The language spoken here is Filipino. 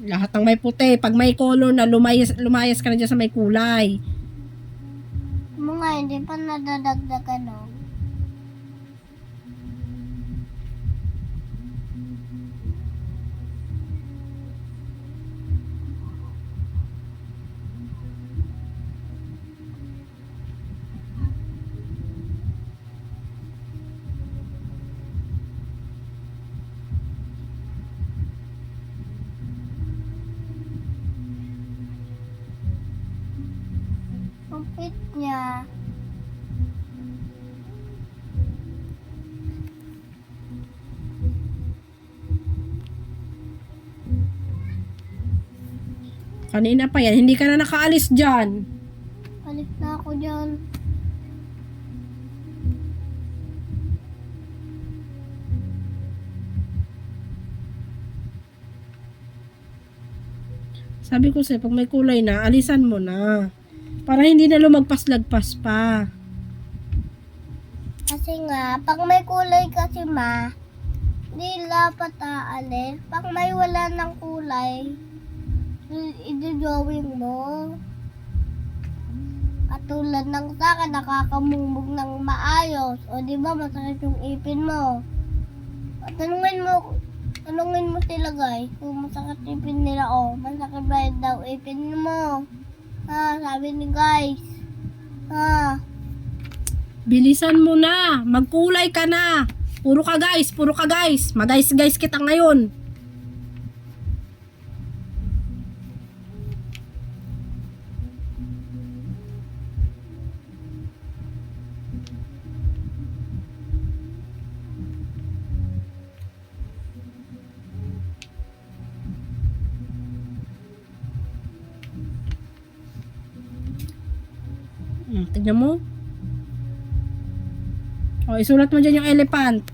Lahat ng may puti. Pag may color na, lumayas ka na dyan sa may kulay. Mga hindi pa nadadagdagan, no? Kupit niya. Kanina pa yan. Hindi ka na nakaalis dyan. Balik na ako dyan. Sabi ko sa'yo, pag may kulay na, alisan mo na. Para hindi na lumagpas-lagpas pa. Kasi nga, pag may kulay kasi ma, di dapat aalis. Pag may wala ng kulay, i-drawing mo. Katulad ng sa akin, nakakamumog ng maayos. O di ba masakit yung ipin mo. O, tanungin mo sila guys, kung masakit ipin nila o, masakit ba daw ipin mo. Ha, sabi ni guys. Ha, Bilisan mo na. Magkulay ka na. Puro ka guys. Mag-guys kita ngayon. Tignan mo. O, isulat mo dyan yung elephant.